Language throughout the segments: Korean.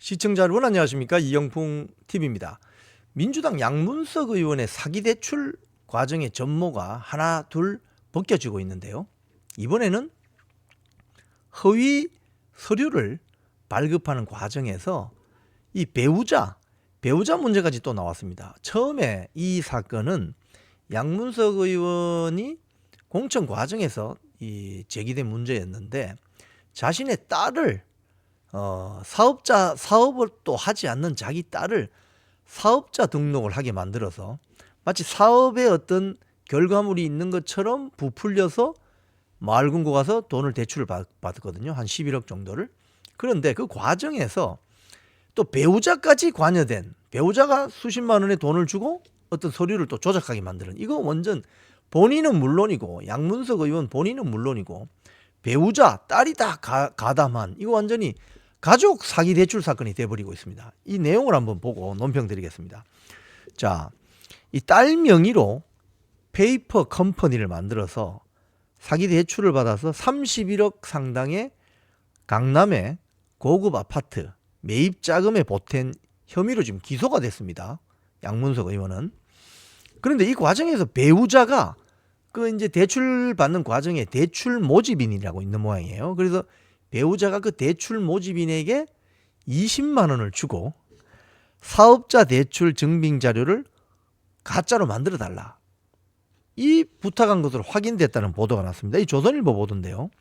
시청자 여러분 안녕하십니까? 이영풍 TV입니다. 민주당 양문석 의원의 사기 대출 과정의 전모가 하나 둘 벗겨지고 있는데요. 이번에는 허위 서류를 발급하는 과정에서 이 배우자 문제까지 또 나왔습니다. 처음에 이 사건은 양문석 의원이 공천 과정에서 제기된 문제였는데 자신의 딸을 사업을 또 하지 않는 자기 딸을 사업자 등록을 하게 만들어서 마치 사업에 어떤 결과물이 있는 것처럼 부풀려서 마을 금고 가서 돈을 대출을 받았거든요. 한 11억 정도를. 그런데 그 과정에서 또 배우자까지 관여된, 배우자가 수십만 원의 돈을 주고 어떤 서류를 또 조작하게 만드는, 이거 완전 본인은 물론이고 양문석 의원 본인은 물론이고 배우자 딸이 다 가담한, 이거 완전히 가족 사기 대출 사건이 돼버리고 있습니다. 이 내용을 한번 보고 논평 드리겠습니다. 자, 이 딸 명의로 페이퍼 컴퍼니를 만들어서 사기 대출을 받아서 31억 상당의 강남의 고급 아파트 매입 자금에 보탠 혐의로 지금 기소가 됐습니다. 양문석 의원은. 그런데 이 과정에서 배우자가 그 이제 대출 받는 과정에 대출 모집인이라고 있는 모양이에요. 그래서 배우자가 그 대출 모집인에게 20만 원을 주고 사업자 대출 증빙 자료를 가짜로 만들어 달라, 이 부탁한 것으로 확인됐다는 보도가 났습니다. 이 조선일보 보도인데요.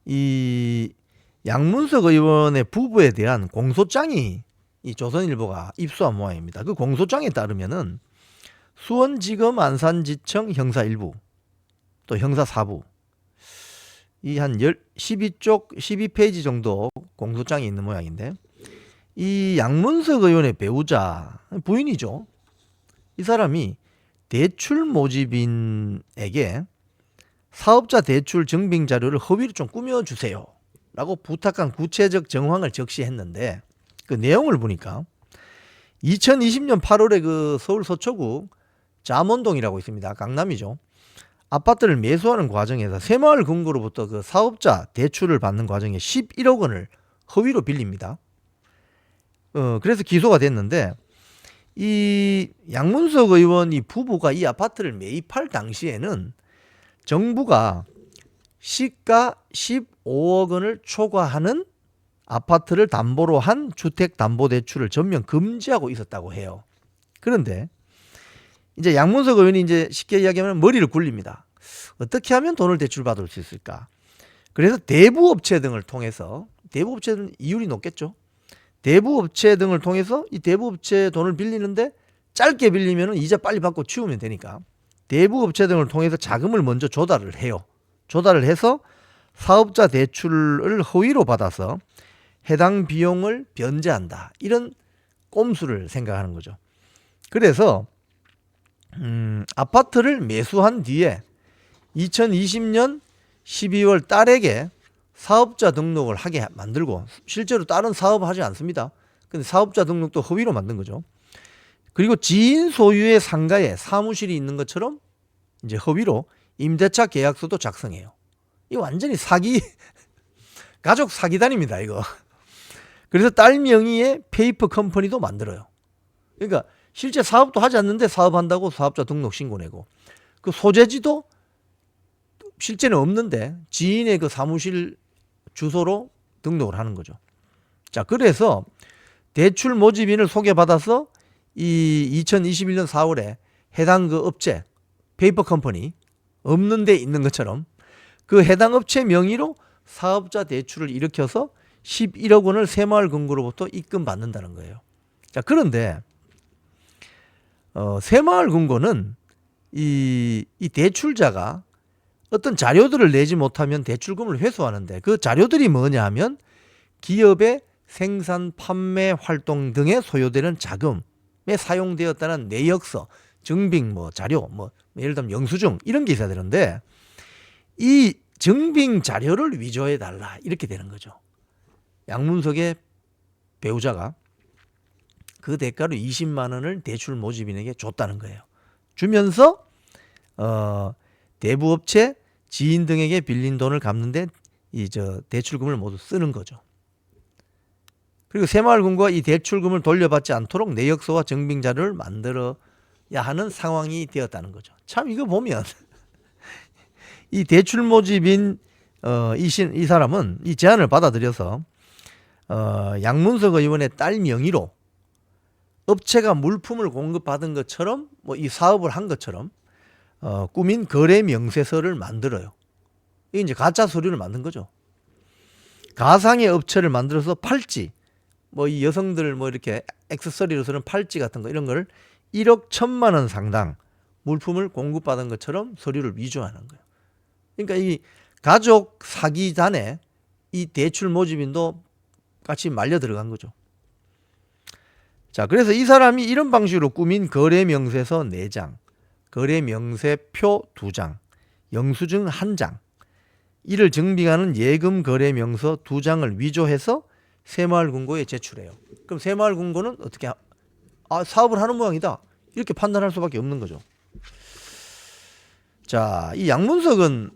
이 양문석 의원의 부부에 대한 공소장이 이 조선일보가 입수한 모양입니다. 그 공소장에 따르면은 수원지검 안산지청 형사 1부 또 형사 4부 이 한 12쪽 12페이지 정도 공소장이 있는 모양인데, 이 양문석 의원의 배우자 부인이죠. 이 사람이 대출 모집인에게 사업자 대출 증빙 자료를 허위로 좀 꾸며주세요 라고 부탁한 구체적 정황을 적시했는데, 그 내용을 보니까 2020년 8월에 그 서울 서초구 잠원동이라고 있습니다. 강남이죠. 아파트를 매수하는 과정에서 새마을 금고로부터 그 사업자 대출을 받는 과정에 11억 원을 허위로 빌립니다. 그래서 기소가 됐는데, 이 양문석 의원 이 부부가 이 아파트를 매입할 당시에는 정부가 시가 15억 원을 초과하는 아파트를 담보로 한 주택담보대출을 전면 금지하고 있었다고 해요. 그런데 이제 양문석 의원이 이제 쉽게 이야기하면 머리를 굴립니다. 어떻게 하면 돈을 대출받을 수 있을까? 그래서 대부업체 등을 통해서, 대부업체는 이율이 높겠죠. 대부업체 등을 통해서 이 대부업체 돈을 빌리는데 짧게 빌리면 이자 빨리 받고 치우면 되니까 대부업체 등을 통해서 자금을 먼저 조달을 해요. 조달을 해서 사업자 대출을 허위로 받아서 해당 비용을 변제한다, 이런 꼼수를 생각하는 거죠. 그래서 아파트를 매수한 뒤에 2020년 12월 딸에게 사업자 등록을 하게 만들고, 실제로 딸은 사업하지 않습니다. 근데 사업자 등록도 허위로 만든 거죠. 그리고 지인 소유의 상가에 사무실이 있는 것처럼 이제 허위로 임대차 계약서도 작성해요. 이 완전히 사기 가족 사기단입니다, 이거. 그래서 딸 명의의 페이퍼 컴퍼니도 만들어요. 그러니까 실제 사업도 하지 않는데 사업한다고 사업자 등록 신고 내고, 그 소재지도 실제는 없는데 지인의 그 사무실 주소로 등록을 하는 거죠. 자, 그래서 대출 모집인을 소개받아서 이 2021년 4월에 해당 그 업체 페이퍼 컴퍼니 없는 데 있는 것처럼 그 해당 업체 명의로 사업자 대출을 일으켜서 11억 원을 새마을 금고로부터 입금받는다는 거예요. 자, 그런데 새마을 금고는 이 대출자가 어떤 자료들을 내지 못하면 대출금을 회수하는데, 그 자료들이 뭐냐 하면 기업의 생산, 판매 활동 등에 소요되는 자금에 사용되었다는 내역서, 증빙 자료, 예를 들면 영수증 이런 게 있어야 되는데, 이 증빙 자료를 위조해 달라, 이렇게 되는 거죠. 양문석의 배우자가 그 대가로 20만 원을 대출 모집인에게 줬다는 거예요. 주면서 대부업체 지인 등에게 빌린 돈을 갚는데 대출금을 모두 쓰는 거죠. 그리고 새마을금고가 이 대출금을 돌려받지 않도록 내역서와 증빙자료를 만들어야 하는 상황이 되었다는 거죠. 참 이거 보면 이 대출 모집인 이 사람은 이 제안을 받아들여서 양문석 의원의 딸 명의로 업체가 물품을 공급받은 것처럼 뭐 이 사업을 한 것처럼 꾸민 거래 명세서를 만들어요. 이게 이제 가짜 서류를 만든 거죠. 가상의 업체를 만들어서 팔찌, 뭐 이 여성들 뭐 이렇게 액세서리로 쓰는 팔찌 같은 거 이런 걸 1억 1천만 원 상당 물품을 공급받은 것처럼 서류를 위조하는 거예요. 그러니까 이 가족 사기단에 이 대출 모집인도 같이 말려 들어간 거죠. 자, 그래서 이 사람이 이런 방식으로 꾸민 거래 명세서 4장, 거래 명세표 2장, 영수증 1장, 이를 증빙하는 예금 거래 명서 2장을 위조해서 새마을금고에 제출해요. 그럼 새마을금고는 어떻게 사업을 하는 모양이다 이렇게 판단할 수밖에 없는 거죠. 자, 이 양문석은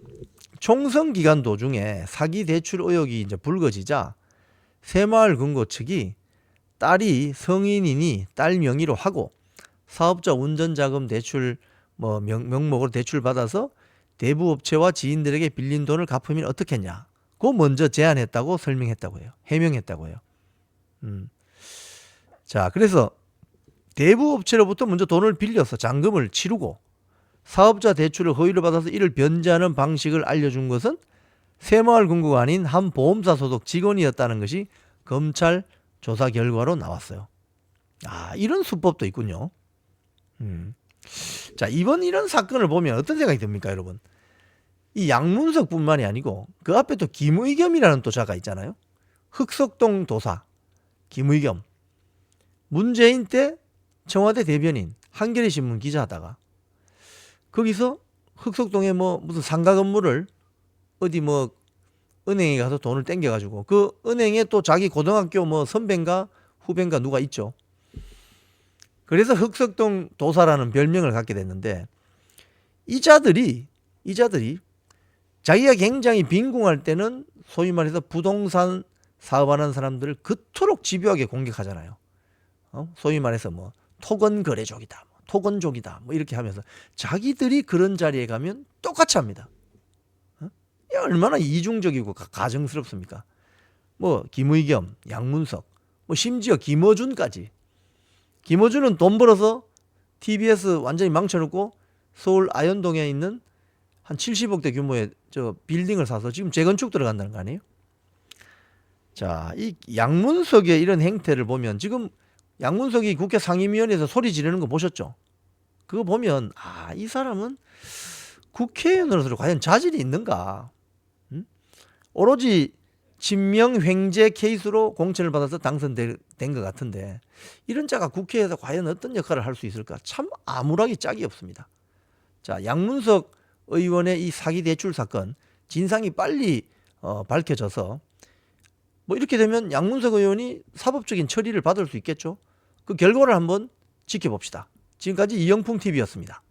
총선 기간 도중에 사기 대출 의혹이 이제 불거지자 새마을금고 측이 딸이 성인이니 딸 명의로 하고 사업자 운전자금 대출 뭐 명목으로 대출 받아서 대부업체와 지인들에게 빌린 돈을 갚으면 어떻겠냐. 그거 먼저 제안했다고 설명했다고 해요. 해명했다고 해요. 자, 그래서 대부업체로부터 먼저 돈을 빌려서 잔금을 치르고 사업자 대출을 허위를 받아서 이를 변제하는 방식을 알려준 것은 새마을금고가 아닌 한 보험사 소속 직원이었다는 것이 검찰 조사 결과로 나왔어요. 이런 수법도 있군요. 자, 이번 이런 사건을 보면 어떤 생각이 듭니까, 여러분? 이 양문석뿐만이 아니고 그 앞에 또 김의겸이라는 또 자가 있잖아요. 흑석동 도사 김의겸. 문재인 때 청와대 대변인, 한겨레 신문 기자하다가 거기서 흑석동에 뭐 무슨 상가 건물을 어디 뭐 은행에 가서 돈을 땡겨가지고 그 은행에 또 자기 고등학교 뭐 선배인가 후배인가 누가 있죠. 그래서 흑석동 도사라는 별명을 갖게 됐는데 이자들이 자기가 굉장히 빈궁할 때는 소위 말해서 부동산 사업하는 사람들을 그토록 집요하게 공격하잖아요. 소위 말해서 뭐 토건거래족이다, 토건족이다 뭐 이렇게 하면서 자기들이 그런 자리에 가면 똑같이 합니다. 얼마나 이중적이고 가증스럽습니까? 뭐 김의겸, 양문석, 뭐 심지어 김어준까지. 김어준은 돈 벌어서 TBS 완전히 망쳐놓고 서울 아현동에 있는 한 70억대 규모의 저 빌딩을 사서 지금 재건축 들어간다는 거 아니에요? 자, 이 양문석의 이런 행태를 보면 지금 양문석이 국회 상임위원회에서 소리 지르는 거 보셨죠? 그거 보면 이 사람은 국회의원으로서 과연 자질이 있는가? 오로지 친명횡재 케이스로 공천을 받아서 당선된 것 같은데 이런 자가 국회에서 과연 어떤 역할을 할 수 있을까? 참 암울하기 짝이 없습니다. 자, 양문석 의원의 이 사기 대출 사건 진상이 빨리 밝혀져서 뭐 이렇게 되면 양문석 의원이 사법적인 처리를 받을 수 있겠죠. 그 결과를 한번 지켜봅시다. 지금까지 이영풍 TV였습니다.